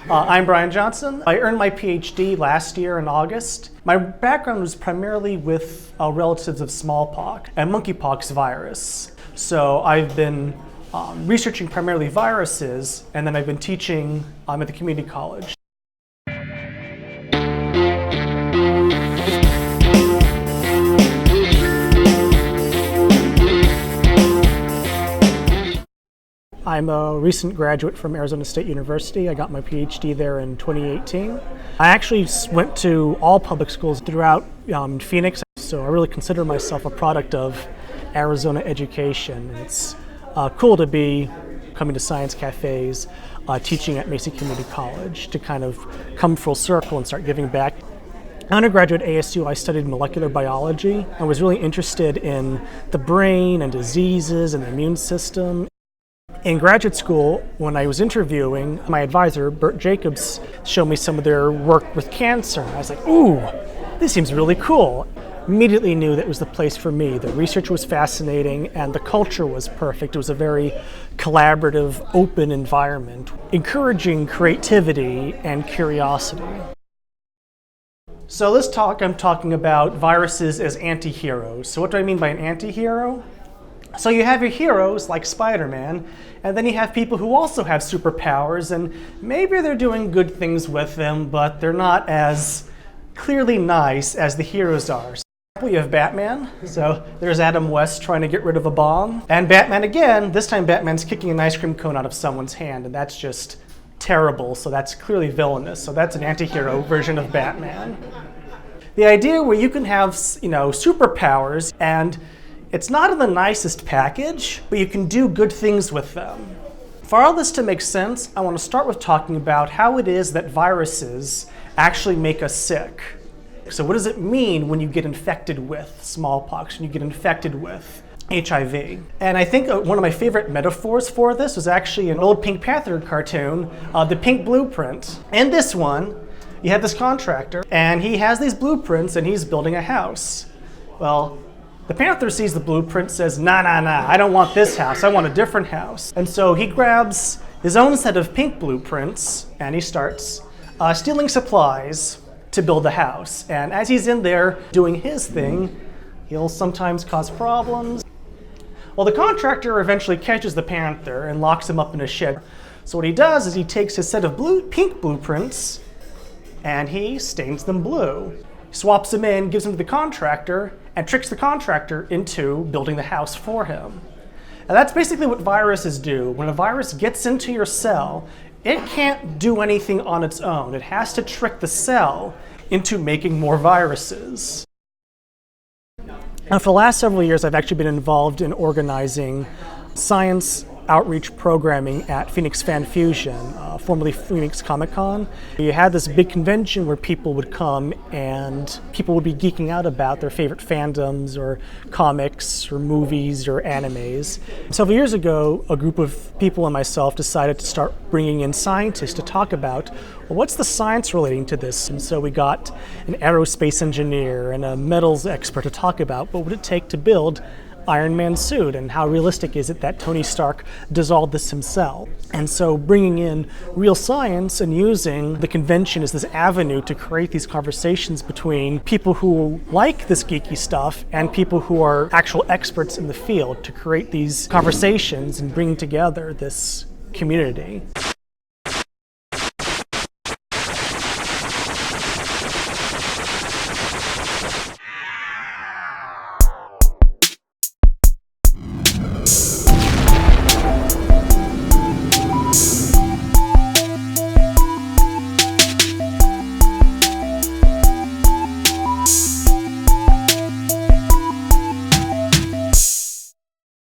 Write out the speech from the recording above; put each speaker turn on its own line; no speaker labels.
I'm Brian Johnson. I earned my PhD last year in August. My background was primarily with relatives of smallpox and monkeypox virus. So I've been researching primarily viruses, and then I've been teaching at the community college. I'm a recent graduate from Arizona State University. I got my PhD there in 2018. I actually went to all public schools throughout Phoenix, so I really consider myself a product of Arizona education. It's cool to be coming to science cafes, teaching at Macy Community College, to kind of come full circle and start giving back. Undergraduate at ASU, I studied molecular biology. I was really interested in the brain and diseases and the immune system. In graduate school, when I was interviewing, my advisor, Birt showed me some of their work with cancer. I was like, ooh, this seems really cool. Immediately knew that it was the place for me. The research was fascinating and the culture was perfect. It was a very collaborative, open environment, encouraging creativity and curiosity. So this talk, I'm talking about viruses as anti-heroes. So what do I mean by an anti-hero? So you have your heroes like Spider-Man, and then you have people who also have superpowers, and maybe they're doing good things with them, but they're not as clearly nice as the heroes are. So you have Batman, so there's Adam West trying to get rid of a bomb, and Batman again, this time Batman's kicking an ice cream cone out of someone's hand, and that's just terrible, so that's clearly villainous, so that's an anti-hero version of Batman. The idea where you can have, superpowers, and it's not in the nicest package, but you can do good things with them. For all this to make sense, I want to start with talking about how it is that viruses actually make us sick. So what does it mean when you get infected with smallpox, when you get infected with HIV? And I think one of my favorite metaphors for this was actually an old Pink Panther cartoon, The Pink Blueprint. In this one, you have this contractor, and he has these blueprints, and he's building a house. Well, the Panther sees the blueprint, says, nah, I don't want this house, I want a different house. And so he grabs his own set of pink blueprints and he starts stealing supplies to build the house. And as he's in there doing his thing, he'll sometimes cause problems. Well, the contractor eventually catches the Panther and locks him up in a shed. So what he does is he takes his set of pink blueprints and he stains them blue. Swaps them in, gives them to the contractor, and tricks the contractor into building the house for him. And that's basically what viruses do. When a virus gets into your cell, it can't do anything on its own. It has to trick the cell into making more viruses. Now, for the last several years, I've actually been involved in organizing science outreach programming at Phoenix Fan Fusion, formerly Phoenix Comic-Con. You had this big convention where people would come and people would be geeking out about their favorite fandoms or comics or movies or animes. Several years ago, a group of people and myself decided to start bringing in scientists to talk about, well, what's the science relating to this? And so we got an aerospace engineer and a metals expert to talk about what would it take to build Iron Man's suit, and how realistic is it that Tony Stark does all this himself. And so bringing in real science and using the convention as this avenue to create these conversations between people who like this geeky stuff and people who are actual experts in the field to create these conversations and bring together this community.